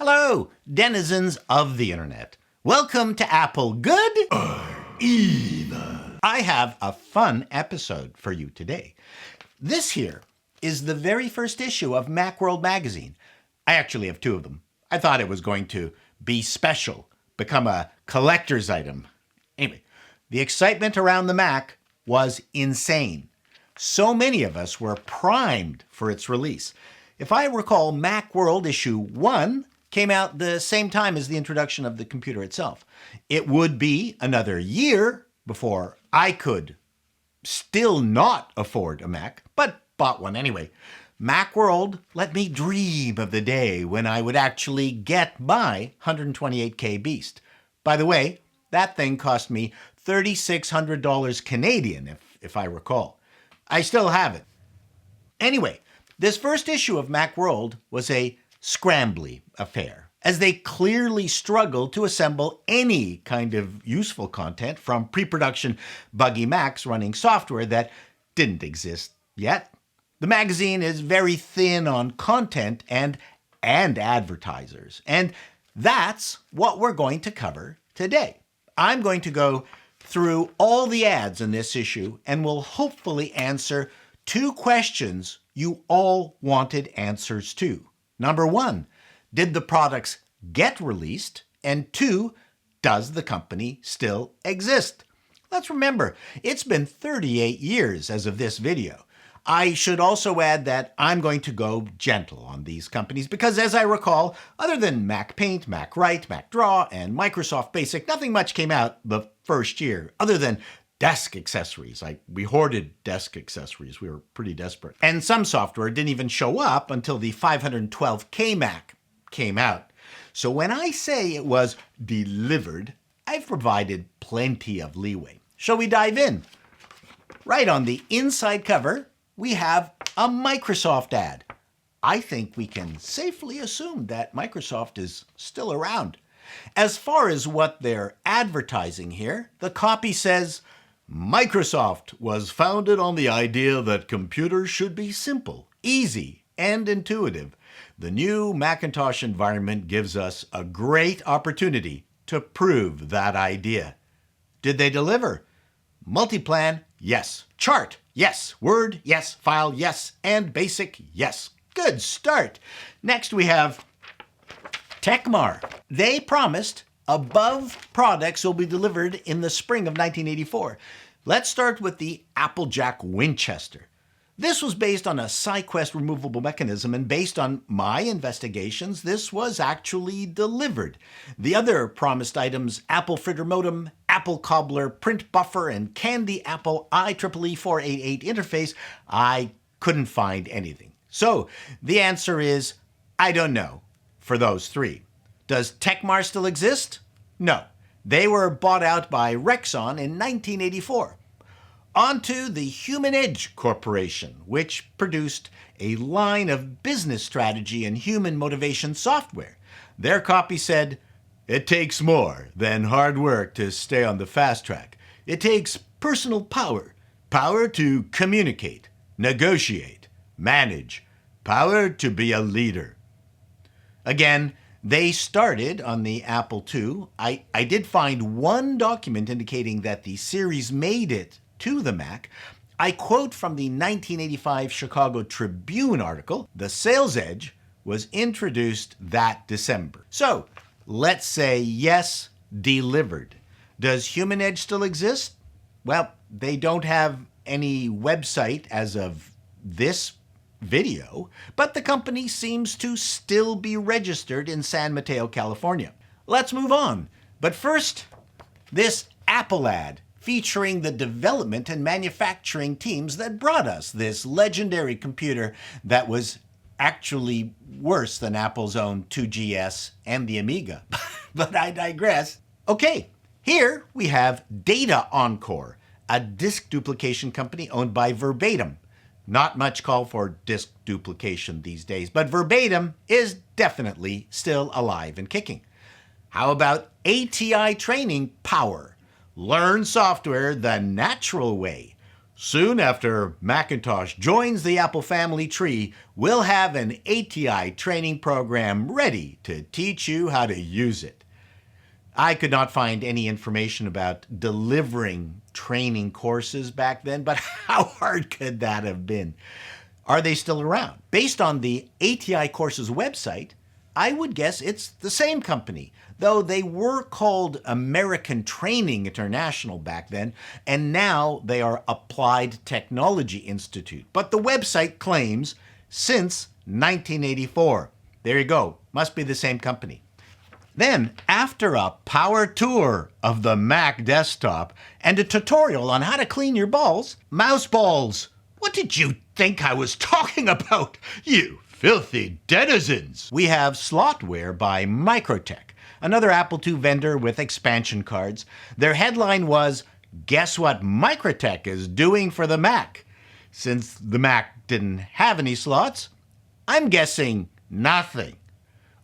Hello, denizens of the internet. Welcome to Apple Good or Evil. I have a fun episode for you today. This here is the very first issue of MacWorld magazine. I actually have two of them. I thought it was going to be special, become a collector's item. Anyway, the excitement around the Mac was insane. So many of us were primed for its release. If I recall, MacWorld Issue 1 came out the same time as the introduction of the computer itself. It would be another year before I could still not afford a Mac, but bought one anyway. MacWorld let me dream of the day when I would actually get my 128K beast. By the way, that thing cost me $3,600 Canadian, if I recall. I still have it. Anyway, this first issue of MacWorld was a scrambly affair, as they clearly struggled to assemble any kind of useful content from pre-production buggy Macs running software that didn't exist yet. The magazine is very thin on content and advertisers, and that's what we're going to cover today. I'm going to go through all the ads in this issue and will hopefully answer two questions you all wanted answers to. Number one, did the products get released? And two, does the company still exist? Let's remember, it's been 38 years as of this video. I should also add that I'm going to go gentle on these companies because, as I recall, other than Mac Paint, Mac Write, Mac Draw, and Microsoft Basic, nothing much came out the first year other than desk accessories. We hoarded desk accessories. We were pretty desperate. And some software didn't even show up until the 512K Mac came out. So when I say it was delivered, I've provided plenty of leeway. Shall we dive in? Right on the inside cover, we have a Microsoft ad. I think we can safely assume that Microsoft is still around. As far as what they're advertising here, the copy says, Microsoft was founded on the idea that computers should be simple, easy, and intuitive. The new Macintosh environment gives us a great opportunity to prove that idea. Did they deliver? Multiplan, yes. Chart, yes. Word, yes. File, yes. And Basic, yes. Good start. Next we have Tecmar. They promised above products will be delivered in the spring of 1984. Let's start with the Applejack Winchester. This was based on a SideQuest removable mechanism, and based on my investigations, this was actually delivered. The other promised items, Apple Fritter Modem, Apple Cobbler Print Buffer, and Candy Apple IEEE 488 interface, I couldn't find anything. So the answer is, I don't know for those three. Does Tecmar still exist? No. They were bought out by Rexon in 1984. On to the Human Edge Corporation, which produced a line of business strategy and human motivation software. Their copy said, it takes more than hard work to stay on the fast track. It takes personal power, power to communicate, negotiate, manage, power to be a leader. Again, they started on the Apple II. I did find one document indicating that the series made it to the Mac. I quote from the 1985 Chicago Tribune article, the sales edge was introduced that December. So let's say yes, delivered. Does Human Edge still exist? Well, they don't have any website as of this video, but the company seems to still be registered in San Mateo, California. Let's move on. But first, this Apple ad featuring the development and manufacturing teams that brought us this legendary computer that was actually worse than Apple's own 2GS and the Amiga. But I digress. Okay, here we have Data Encore, a disk duplication company owned by Verbatim. Not much call for disk duplication these days, but Verbatim is definitely still alive and kicking. How about ATI Training Power? Learn software the natural way. Soon after Macintosh joins the Apple family tree, we'll have an ATI training program ready to teach you how to use it. I could not find any information about delivering training courses back then, but how hard could that have been? Are they still around? Based on the ATI Courses website, I would guess it's the same company, though they were called American Training International back then, and now they are Applied Technology Institute. But the website claims since 1984. There you go, must be the same company. Then, after a power tour of the Mac desktop and a tutorial on how to clean your balls, mouse balls. What did you think I was talking about, you filthy denizens? We have Slotware by Microtech, another Apple II vendor with expansion cards. Their headline was, "Guess what Microtech is doing for the Mac?" Since the Mac didn't have any slots, I'm guessing nothing.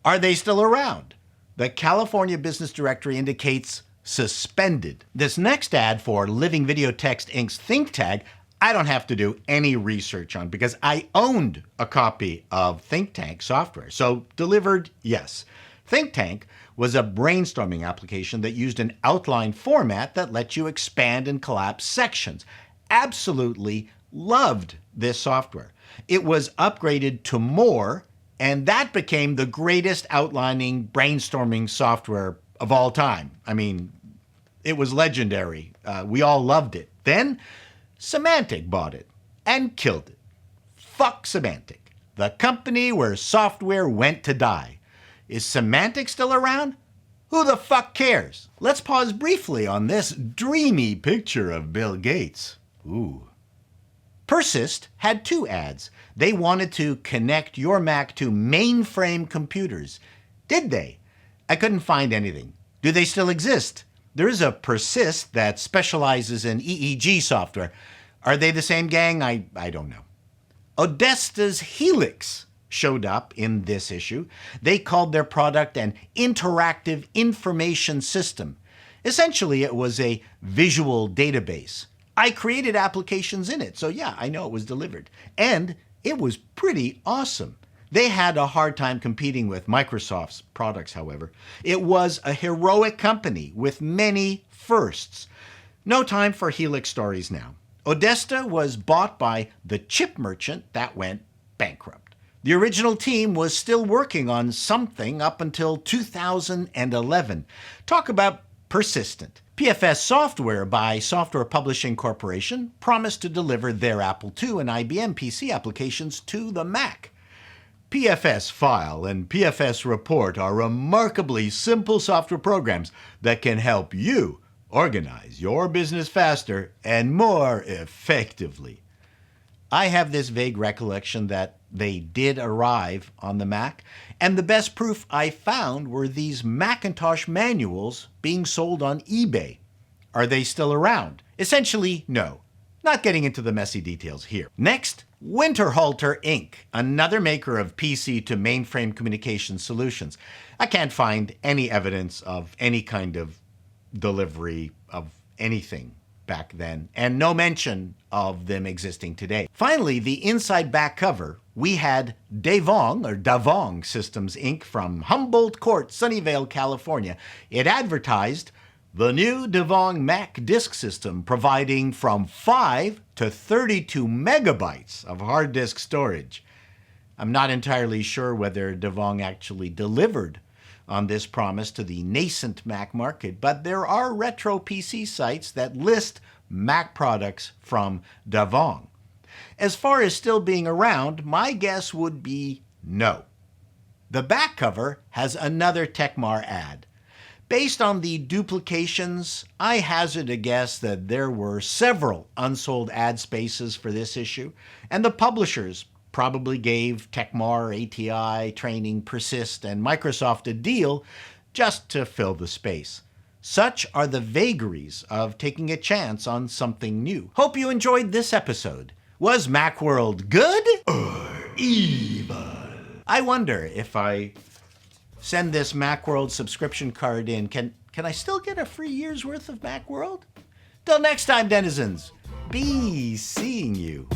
Are they still around? The California Business Directory indicates suspended. This next ad for Living Video Text Inc.'s ThinkTag, I don't have to do any research on because I owned a copy of ThinkTank software. So delivered, yes. ThinkTank was a brainstorming application that used an outline format that lets you expand and collapse sections. Absolutely loved this software. It was upgraded to More, and that became the greatest outlining brainstorming software of all time. I mean, it was legendary. We all loved it. Then Symantec bought it and killed it. Fuck Symantec, the company where software went to die. Is Symantec still around? Who the fuck cares? Let's pause briefly on this dreamy picture of Bill Gates. Ooh. Persist had two ads. They wanted to connect your Mac to mainframe computers. Did they? I couldn't find anything. Do they still exist? There is a Persist that specializes in EEG software. Are they the same gang? I don't know. Odesta's Helix showed up in this issue. They called their product an interactive information system. Essentially, it was a visual database. I created applications in it, so yeah, I know it was delivered. And it was pretty awesome. They had a hard time competing with Microsoft's products, however. It was a heroic company with many firsts. No time for Helix stories now. Odesta was bought by the chip merchant that went bankrupt. The original team was still working on something up until 2011. Talk about persistent. PFS Software by Software Publishing Corporation promised to deliver their Apple II and IBM PC applications to the Mac. PFS File and PFS Report are remarkably simple software programs that can help you organize your business faster and more effectively. I have this vague recollection that they did arrive on the Mac, and the best proof I found were these Macintosh manuals being sold on eBay. Are they still around? Essentially, no. Not getting into the messy details here. Next, Winterhalter Inc., another maker of PC to mainframe communication solutions. I can't find any evidence of any kind of delivery of anything back then, and no mention of them existing today. Finally, the inside back cover, we had Davong Systems Inc. from Humboldt Court, Sunnyvale, California. It advertised the new Davong Mac disk system providing from 5 to 32 megabytes of hard disk storage. I'm not entirely sure whether Davong actually delivered on this promise to the nascent Mac market, but there are retro PC sites that list Mac products from Davong. As far as still being around, my guess would be no. The back cover has another Tecmar ad. Based on the duplications, I hazard a guess that there were several unsold ad spaces for this issue, and the publishers probably gave Tecmar, ATI, Training, Persist, and Microsoft a deal just to fill the space. Such are the vagaries of taking a chance on something new. Hope you enjoyed this episode. Was MacWorld good or evil? I wonder if I send this MacWorld subscription card in, can I still get a free year's worth of MacWorld? Till next time, denizens, be seeing you.